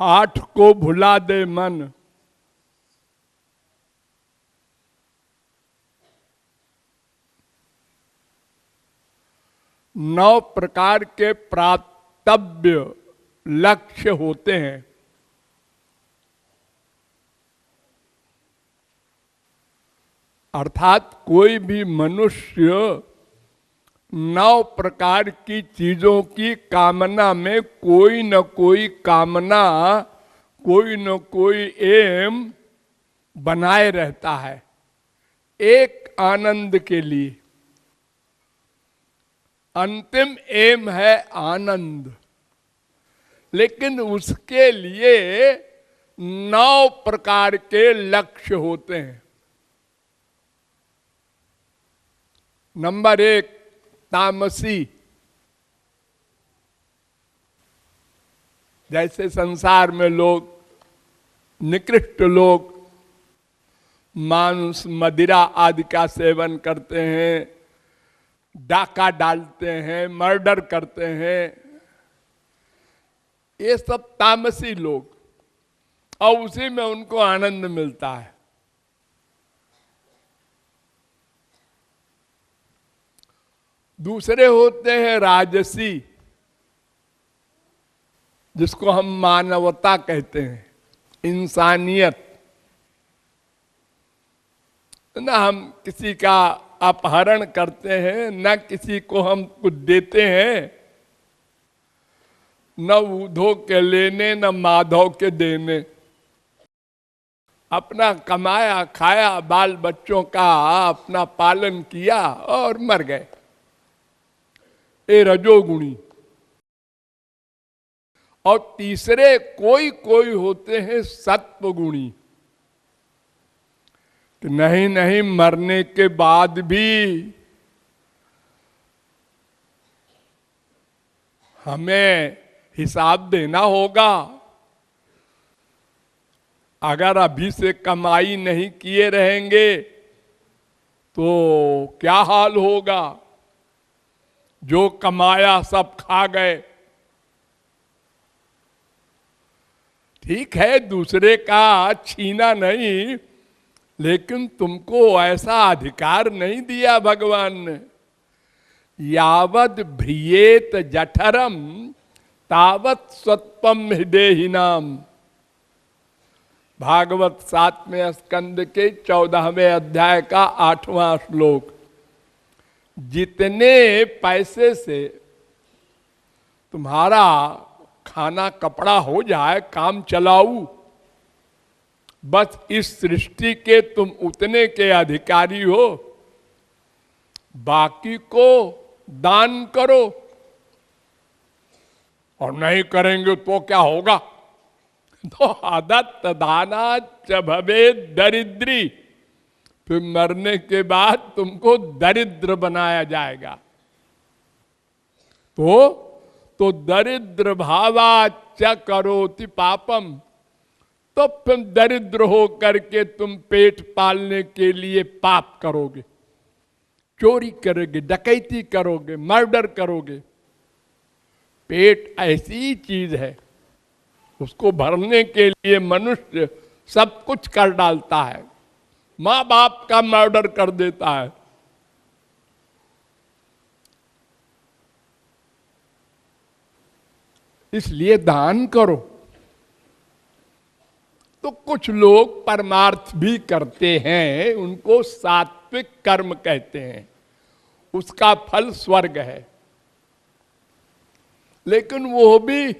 आठ को भुला दे मन, नौ प्रकार के प्राप्तव्य लक्ष्य होते हैं। अर्थात कोई भी मनुष्य 9 प्रकार की चीजों की कामना में कोई न कोई कामना, कोई न कोई एम बनाए रहता है, एक आनंद के लिए। अंतिम एम है आनंद, लेकिन उसके लिए 9 प्रकार के लक्ष्य होते हैं। नंबर 1 तामसी, जैसे संसार में लोग, निकृष्ट लोग मांस मदिरा आदि का सेवन करते हैं, डाका डालते हैं, मर्डर करते हैं, ये सब तामसी लोग, और उसी में उनको आनंद मिलता है। दूसरे होते हैं राजसी, जिसको हम मानवता कहते हैं, इंसानियत। ना हम किसी का अपहरण करते हैं, न किसी को हम कुछ देते हैं, न उधो के लेने न माधव के देने। अपना कमाया खाया, बाल बच्चों का अपना पालन किया और मर गए, ये रजोगुणी। और तीसरे कोई कोई होते हैं सत्वगुणी, कि नहीं नहीं मरने के बाद भी हमें हिसाब देना होगा। अगर अभी से कमाई नहीं किए रहेंगे तो क्या हाल होगा, जो कमाया सब खा गए। ठीक है, दूसरे का छीना नहीं, लेकिन तुमको ऐसा अधिकार नहीं दिया भगवान ने। यावद भ्रियेत जठरम तावत स्वत्वम हृदयहीनाम। भागवत 7वें स्कंद के 14वें अध्याय का 8वां श्लोक। जितने पैसे से तुम्हारा खाना कपड़ा हो जाए, काम चलाऊ, बस इस सृष्टि के तुम उतने के अधिकारी हो, बाकी को दान करो। और नहीं करेंगे तो क्या होगा? तो आदत दाना च भवे दरिद्री, फिर मरने के बाद तुमको दरिद्र बनाया जाएगा। तो दरिद्र भावा च करोति पापम, तो फिर दरिद्र हो करके तुम पेट पालने के लिए पाप करोगे, चोरी करोगे, डकैती करोगे, मर्डर करोगे। पेट ऐसी चीज है, उसको भरने के लिए मनुष्य सब कुछ कर डालता है, माँ बाप का मर्डर कर देता है। इसलिए दान करो। तो कुछ लोग परमार्थ भी करते हैं, उनको सात्विक कर्म कहते हैं, उसका फल स्वर्ग है। लेकिन वो भी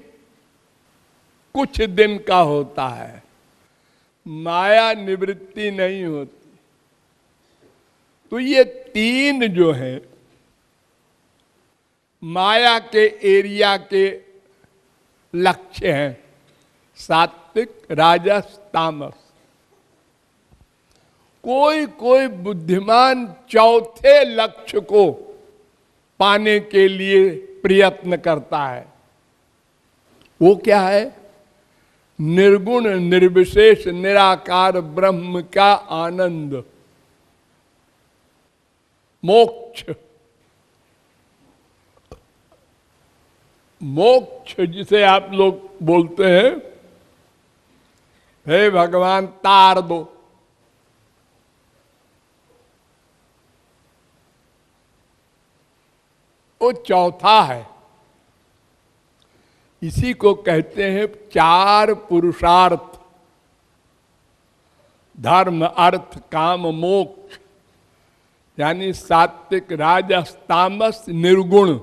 कुछ दिन का होता है, माया निवृत्ति नहीं होती। तो ये 3 जो है माया के एरिया के लक्ष्य हैं, सात्विक, राजस, तामस। कोई कोई बुद्धिमान चौथे लक्ष्य को पाने के लिए प्रयत्न करता है। वो क्या है? निर्गुण निर्विशेष निराकार ब्रह्म का आनंद, मोक्ष। मोक्ष जिसे आप लोग बोलते हैं, हे भगवान तार दो। वो चौथा है। इसी को कहते हैं चार पुरुषार्थ, धर्म अर्थ काम मोक्ष, यानी सात्विक राजस तामस निर्गुण,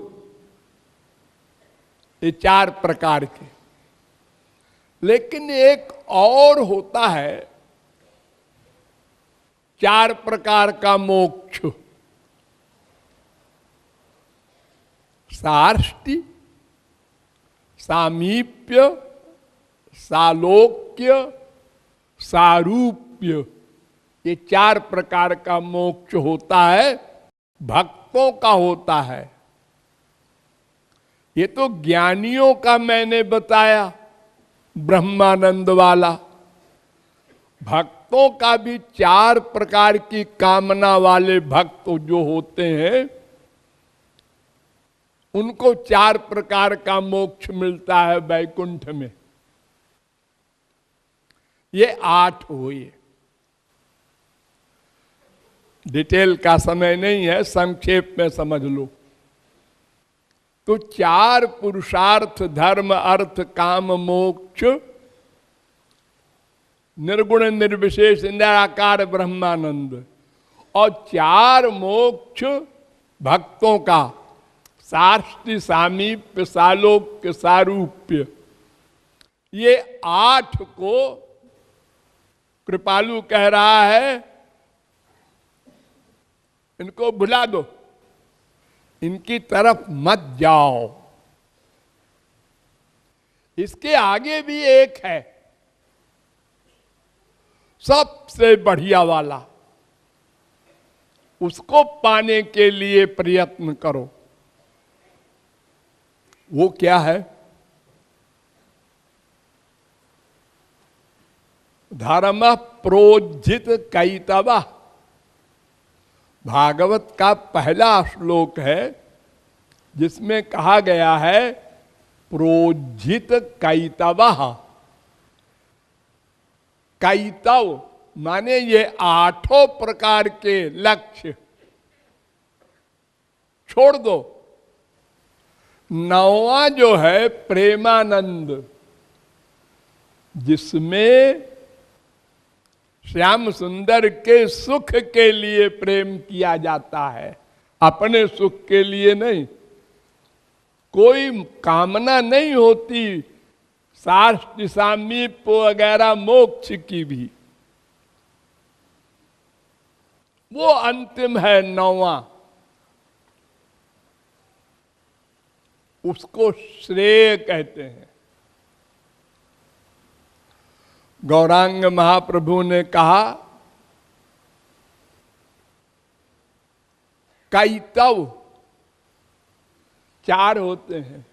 ये चार प्रकार के। लेकिन एक और होता है चार प्रकार का मोक्ष, सार्ष्टि, सामीप्य, सालोक्य, सारूप्य, ये चार प्रकार का मोक्ष होता है, भक्तों का होता है। ये तो ज्ञानियों का मैंने बताया ब्रह्मानंद वाला। भक्तों का भी चार प्रकार की कामना वाले भक्त जो होते हैं, उनको चार प्रकार का मोक्ष मिलता है वैकुंठ में। ये 8 हुए। डिटेल का समय नहीं है, संक्षेप में समझ लो। तो चार पुरुषार्थ, धर्म अर्थ काम मोक्ष, निर्गुण निर्विशेष निराकार ब्रह्मानंद, और चार मोक्ष भक्तों का, सार्ष्टि, सामीप्य, सालोक्य, सारूप्य, ये 8 को कृपालु कह रहा है इनको भुला दो, इनकी तरफ मत जाओ। इसके आगे भी एक है सबसे बढ़िया वाला, उसको पाने के लिए प्रयत्न करो। वो क्या है? धर्म प्रोज्झित कैतव, भागवत का पहला श्लोक है जिसमें कहा गया है प्रोज्झित कैतव। कैतव माने ये 8 प्रकार के लक्ष्य छोड़ दो। 9वां जो है प्रेमानंद, जिसमें श्याम सुंदर के सुख के लिए प्रेम किया जाता है, अपने सुख के लिए नहीं। कोई कामना नहीं होती सार्ष्टि, सामीप्य वगैरह मोक्ष की भी। वो अंतिम है 9वां, उसको श्रेय कहते हैं। गौरांग महाप्रभु ने कहा कैतव 4 होते हैं,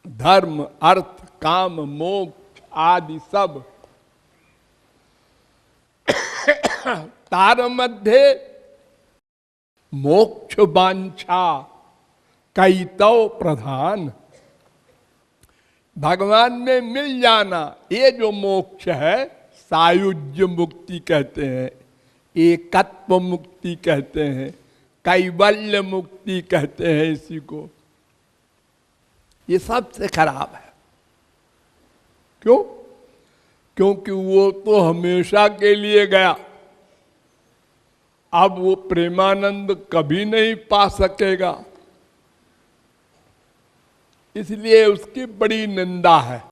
धर्म अर्थ काम मोक्ष आदि सब। तार मध्य मोक्ष वांछा कैतव प्रधान, भगवान में मिल जाना, ये जो मोक्ष है सायुज्य मुक्ति कहते हैं, एकत्व मुक्ति कहते हैं, कैवल्य मुक्ति कहते हैं इसी को। ये सबसे खराब है। क्यों? क्योंकि वो तो हमेशा के लिए गया, अब वो प्रेमानंद कभी नहीं पा सकेगा, इसलिए उसकी बड़ी निंदा है।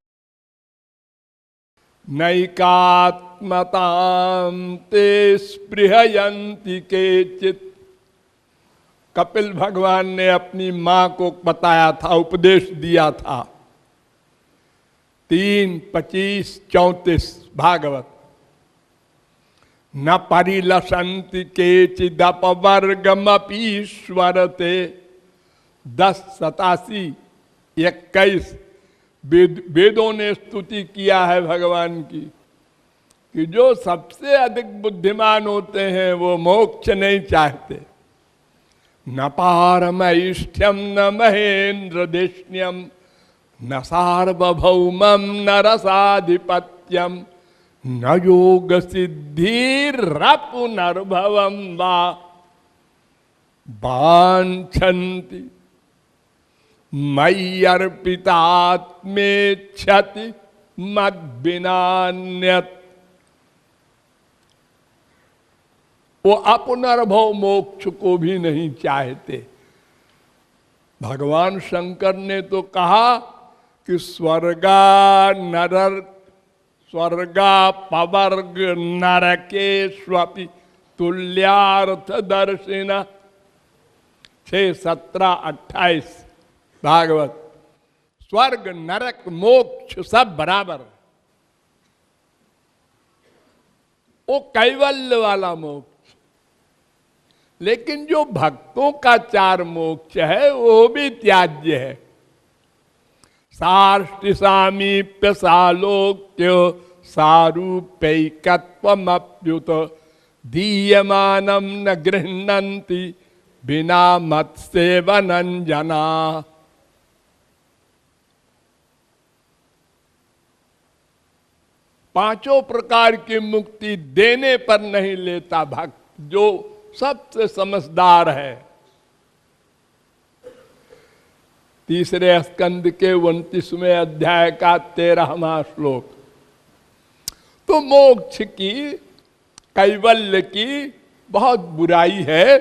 नैकात्मतां ते स्पृहयन्ति केचित्, कपिल भगवान ने अपनी मां को बताया था, उपदेश दिया था। 3:25-34 भागवत। न परिलसन्ति केचिदपवर्गमपीश्वरते, 10:87-21 वेदों ने स्तुति किया है भगवान की कि जो सबसे अधिक बुद्धिमान होते हैं वो मोक्ष नहीं चाहते। न पारमैष्ठ्यम न महेंद्र देष्ण्यम न सार्वभौमम न रसाधिपत्यम सत्यम न योग सिद्धिरपुनर्भवम वा वांछन्ति मयि अर्पितात्मेच्छति मद बिनान्यत्। वो अपुनर्भव मोक्ष को भी नहीं चाहते। भगवान शंकर ने तो कहा कि स्वर्गा पवर्ग नरकेष्वपि तुल्यार्थ दर्शिन 6:17-28 भागवत। स्वर्ग नरक मोक्ष सब बराबर, वो कैवल्य वाला मोक्ष। लेकिन जो भक्तों का 4 मोक्ष है वो भी त्याज्य है। साष्टि सामीप्य सालोक्य सारूप्यैकत्वमप्युत दीयमानं न गृह्णन्ति बिना मत सेवनं जना। पांचों प्रकार की मुक्ति देने पर नहीं लेता भक्त, जो सबसे समझदार है। तीसरे स्कंद के 29वें अध्याय का 13वां श्लोक। तो मोक्ष की, कैवल्य की बहुत बुराई है।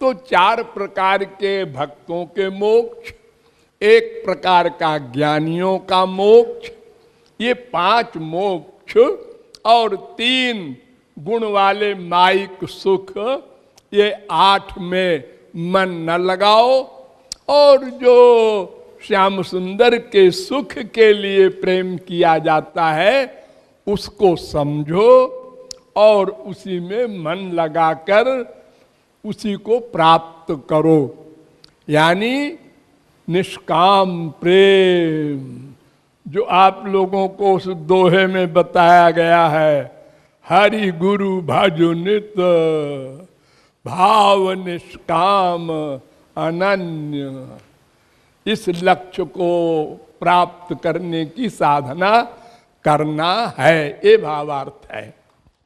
तो 4 प्रकार के भक्तों के मोक्ष, 1 प्रकार का ज्ञानियों का मोक्ष, ये 5 मोक्ष और 3 गुण वाले माइक सुख, ये 8 में मन न लगाओ। और जो श्याम सुंदर के सुख के लिए प्रेम किया जाता है उसको समझो और उसी में मन लगाकर उसी को प्राप्त करो। यानी निष्काम प्रेम, जो आप लोगों को उस दोहे में बताया गया है, हरि गुरु भजो नित भाव निष्काम अनन्य। इस लक्ष्य को प्राप्त करने की साधना करना है, ये भावार्थ है।